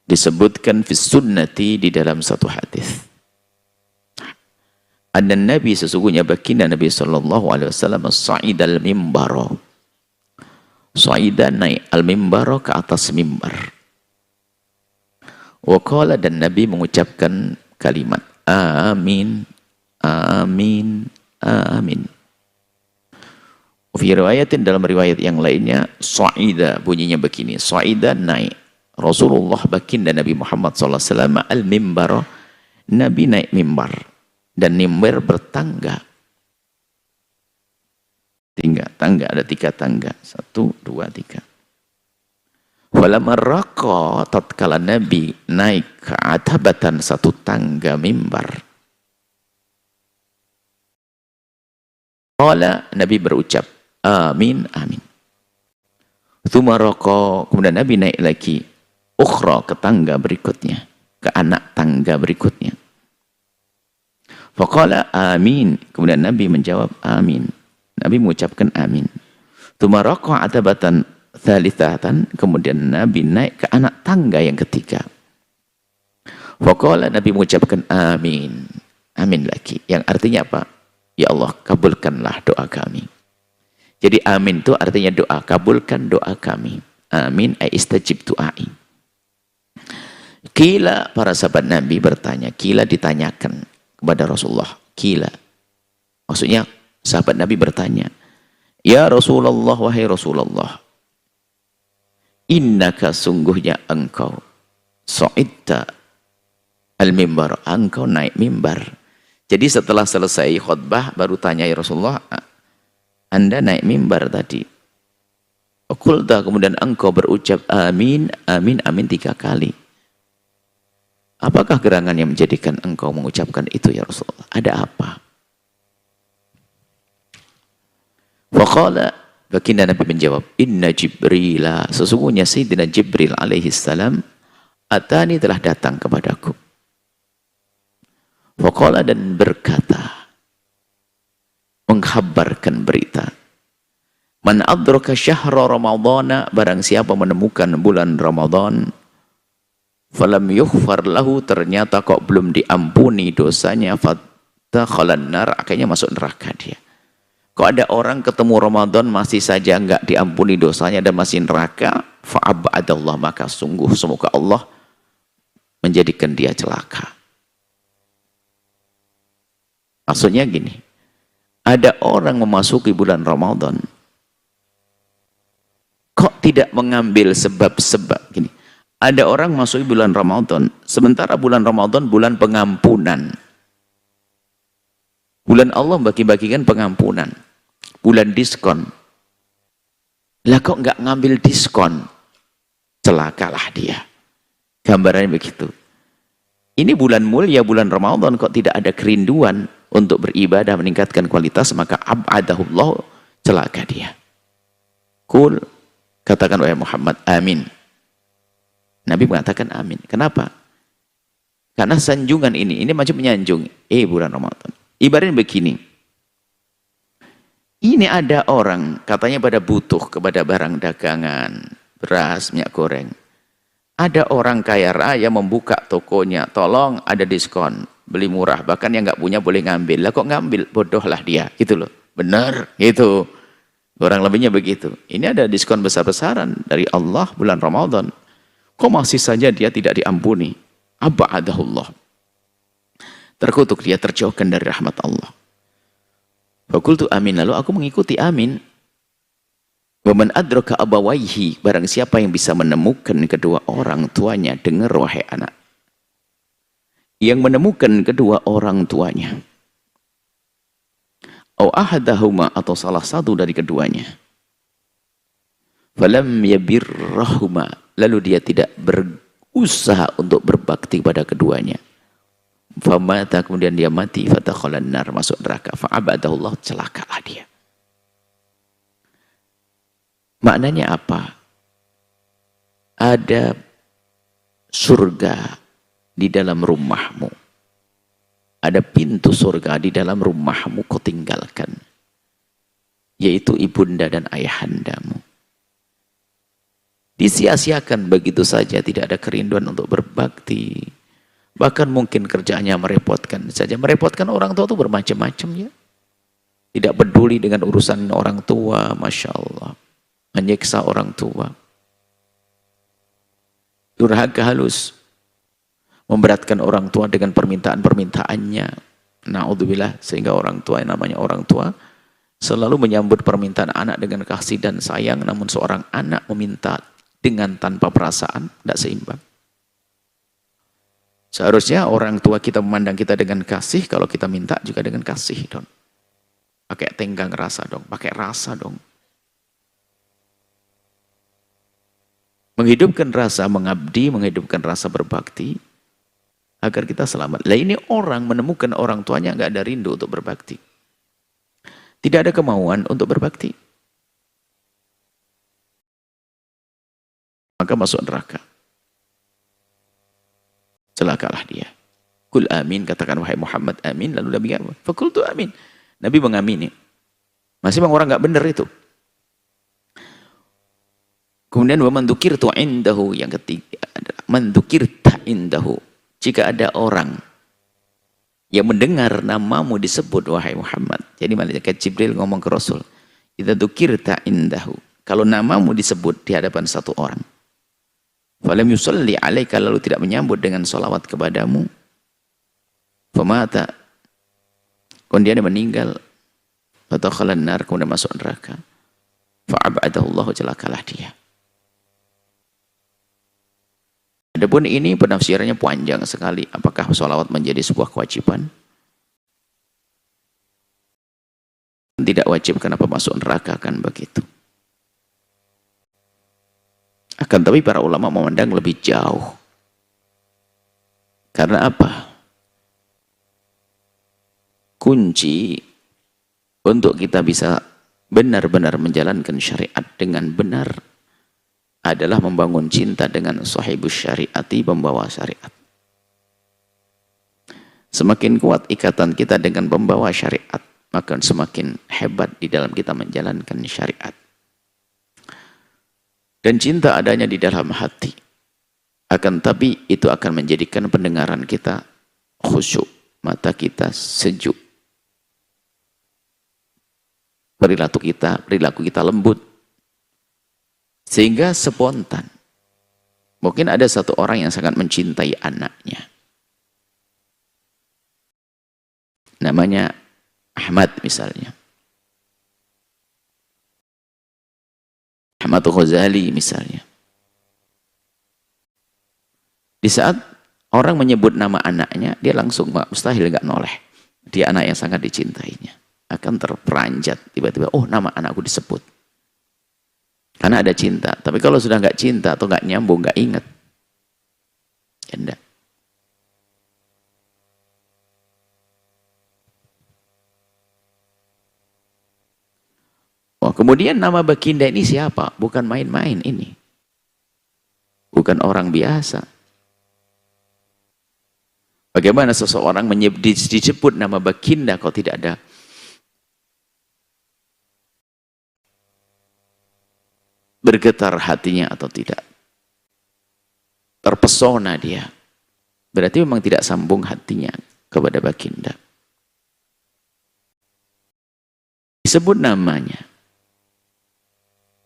Disebutkan fi sunnati di dalam satu hadis. Anna Nabi sesungguhnya baginda Nabi sallallahu alaihi wasallam sa'idal mimbara. Sa'ida naik al-mimbara ke atas mimbar. Wa qala dan Nabi mengucapkan kalimat amin, amin, amin. Fi riwayatin dalam riwayat yang lainnya sa'ida bunyinya begini. Sa'ida naik. Rasulullah baginda Nabi Muhammad sallallahu alaihi wasallam al-mimbara. Nabi naik mimbar dan mimbar bertangga. Tangga ada 3 tangga. 1, 2, 3. Falamma raqa tatkala Nabi naik ke atabatan satu tangga mimbar. Qala Nabi berucap amin amin. Tsumma raqa kemudian Nabi naik lagi ukhra ke tangga berikutnya, ke anak tangga berikutnya. Faqala amin kemudian Nabi menjawab amin. Nabi mengucapkan amin. Tsumma raqa atabatan tsalitsatan kemudian Nabi naik ke anak tangga yang ketiga. Faqala Nabi mengucapkan amin. Amin lagi. Yang artinya apa? Ya Allah, kabulkanlah doa kami. Jadi amin itu artinya doa, kabulkan doa kami. Amin ay istajib du'ai. Kila para sahabat Nabi bertanya, kila ditanyakan kepada Rasulullah. Kila. Maksudnya sahabat Nabi bertanya, ya Rasulullah, wahai Rasulullah, innaka sungguhnya engkau sa'idta al-mimbar, engkau naik mimbar. Jadi setelah selesai khutbah baru tanya, ya Rasulullah, Anda naik mimbar tadi. Qulta kemudian engkau berucap amin, amin, amin 3 kali. Apakah gerangan yang menjadikan engkau mengucapkan itu ya Rasulullah? Ada apa? Faqala baginda Nabi menjawab, inna Jibrila, sesungguhnya Sayyidina Jibril alaihi salam atani telah datang kepadaku. Faqala dan berkata, mengkhabarkan berita. Man adraka syahra Ramadhana, barang siapa menemukan bulan Ramadan, falam yughfar lahu, ternyata kok belum diampuni dosanya, fatakhalan nar, akhirnya masuk neraka dia. Kok ada orang ketemu Ramadan masih saja enggak diampuni dosanya dan masih neraka, fa'abadallah, maka sungguh semoga Allah menjadikan dia celaka. Maksudnya gini, ada orang memasuki bulan Ramadan, kok tidak mengambil sebab-sebab gini. Ada orang masuk bulan Ramadan, sementara bulan Ramadan bulan pengampunan. Bulan Allah bagi-bagikan pengampunan. Bulan diskon. Lah kok nggak ngambil diskon? Celakalah dia. Gambarannya begitu. Ini bulan mulia, bulan Ramadan, kok tidak ada kerinduan untuk beribadah, meningkatkan kualitas, maka abadahullah, celaka dia. Kul, katakan wahai Muhammad, amin. Nabi mengatakan amin. Kenapa? Karena sanjungan ini macam menyanjung. Bulan Ramadan. Ibaratnya begini. Ini ada orang, katanya pada butuh kepada barang dagangan, beras, minyak goreng. Ada orang kaya raya membuka tokonya, tolong ada diskon, beli murah, bahkan yang nggak punya boleh ngambil. Lah kok ngambil? Bodohlah dia, gitu loh. Benar, gitu. Kurang lebihnya begitu. Ini ada diskon besar-besaran dari Allah bulan Ramadan. Kok masih saja dia tidak diampuni? Abadahullah. Terkutuk dia, terjauhkan dari rahmat Allah. Fakultu amin, lalu aku mengikuti amin. Waman adraka abawaihi, barang siapa yang bisa menemukan kedua orang tuanya, dengar wahai anak. Yang menemukan kedua orang tuanya. Au ahadahuma, atau salah satu dari keduanya. Falam yabirrahuma, lalu dia tidak berusaha untuk berbakti pada keduanya. Famata, kemudian dia mati, fatakhalan nar, masuk neraka. Fa'abadahullah, celakalah dia. Maknanya apa? Ada surga di dalam rumahmu. Ada pintu surga di dalam rumahmu kau tinggalkan. Yaitu ibunda dan ayahandamu. Disia-siakan begitu saja, tidak ada kerinduan untuk berbakti. Bahkan mungkin kerjaannya merepotkan saja. Merepotkan orang tua itu bermacam-macam ya. Tidak peduli dengan urusan orang tua, Masya Allah. Menyiksa orang tua. Durhaka halus. Memberatkan orang tua dengan permintaan-permintaannya. Na'udzubillah, sehingga orang tua yang namanya orang tua selalu menyambut permintaan anak dengan kasih dan sayang, namun seorang anak meminta dengan tanpa perasaan, tidak seimbang. Seharusnya orang tua kita memandang kita dengan kasih, kalau kita minta juga dengan kasih dong. Pakai tenggang rasa dong, pakai rasa dong. Menghidupkan rasa mengabdi, menghidupkan rasa berbakti, agar kita selamat. Lah ini orang menemukan orang tuanya nggak ada rindu untuk berbakti. Tidak ada kemauan untuk berbakti. Maka masuk neraka. Celakalah dia. Kul amin, katakan wahai Muhammad amin. Lalu Nabi apa? Fakultu amin. Nabi mengamini. Masih bang orang nggak benar itu. Kemudian wa man dzukirtu indahu, yang ketiga adalah man dzukirta indahu. Jika ada orang yang mendengar namamu disebut wahai Muhammad. Jadi malaikat Jibril ngomong ke Rasul, idza dzukirta indahu. Kalau namamu disebut di hadapan satu orang, falam yusalli alaika, lalu tidak menyambut dengan salawat kepadamu, famata, kemudian dia meninggal, fatakhalan nar, kemudian masuk neraka, fa'abadahullahu, celakalah dia. Adapun ini penafsirannya panjang sekali. Apakah sholawat menjadi sebuah kewajiban? Tidak wajib, kenapa masuk neraka kan begitu. Akan tapi para ulama memandang lebih jauh. Karena apa? Kunci untuk kita bisa benar-benar menjalankan syariat dengan benar adalah membangun cinta dengan sahibus syariati, pembawa syariat. Semakin kuat ikatan kita dengan pembawa syariat, maka semakin hebat di dalam kita menjalankan syariat. Dan cinta adanya di dalam hati. Akan tapi itu akan menjadikan pendengaran kita khusyuk, mata kita sejuk. Perilaku kita lembut. Sehingga spontan. Mungkin ada satu orang yang sangat mencintai anaknya. Namanya Ahmad misalnya. Ahmad Ghazali misalnya. Di saat orang menyebut nama anaknya, dia langsung mustahil gak noleh. Dia anak yang sangat dicintainya. Akan terperanjat. Tiba-tiba, oh nama anakku disebut. Karena ada cinta. Tapi kalau sudah nggak cinta atau nggak nyambung, nggak ingat, ya enggak. Oh, kemudian nama Baginda ini siapa? Bukan main-main ini. Bukan orang biasa. Bagaimana seseorang disebut nama Baginda kalau tidak ada bergetar hatinya atau tidak? Terpesona dia. Berarti memang tidak sambung hatinya kepada Baginda. Disebut namanya.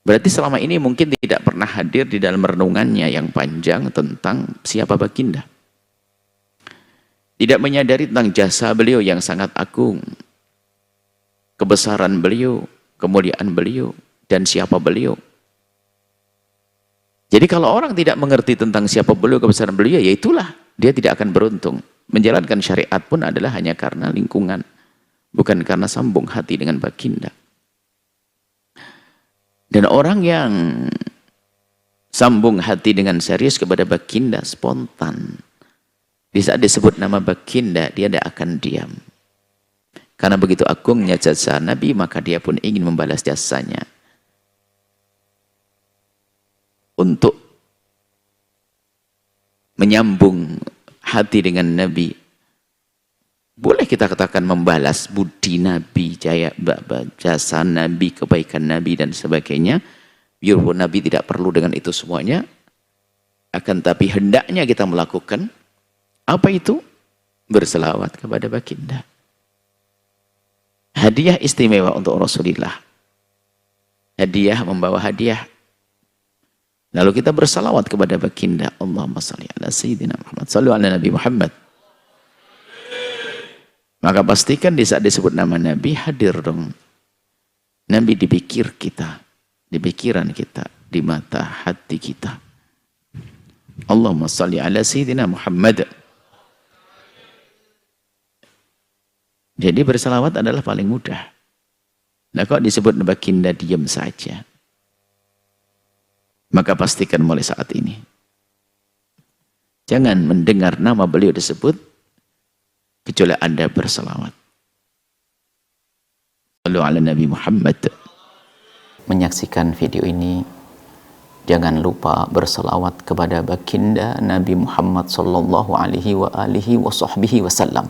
Berarti selama ini mungkin tidak pernah hadir di dalam renungannya yang panjang tentang siapa Baginda. Tidak menyadari tentang jasa beliau yang sangat agung. Kebesaran beliau, kemuliaan beliau, dan siapa beliau. Jadi kalau orang tidak mengerti tentang siapa beliau, kebesaran beliau, ya itulah, dia tidak akan beruntung. Menjalankan syariat pun adalah hanya karena lingkungan, bukan karena sambung hati dengan Baginda. Dan orang yang sambung hati dengan serius kepada Baginda, spontan. Di saat disebut nama Baginda, dia tidak akan diam. Karena begitu agungnya jasa Nabi, maka dia pun ingin membalas jasanya. Untuk menyambung hati dengan Nabi. Boleh kita katakan membalas budi Nabi, jasa Nabi, kebaikan Nabi dan sebagainya. Biarpun Nabi tidak perlu dengan itu semuanya, akan tapi hendaknya kita melakukan apa itu? Berselawat kepada baginda. Hadiah istimewa untuk Rasulullah. Hadiah membawa hadiah. Lalu kita bersalawat kepada baginda. Allahumma salli ala Sayyidina Muhammad. Sallu ala Nabi Muhammad. Maka pastikan di saat disebut nama Nabi, hadir dong. Nabi di pikir kita, di pikiran kita, di mata hati kita. Allahumma salli ala Sayyidina Muhammad. Jadi bersalawat adalah paling mudah. Nah, kok disebut baginda diam saja? Maka pastikan mulai saat ini, jangan mendengar nama beliau disebut kecuali Anda bersalawat. Sallu ala Nabi Muhammad. Menyaksikan video ini, jangan lupa bersalawat kepada baginda Nabi Muhammad sallallahu alaihi wa alihi wa sahbihi wasallam.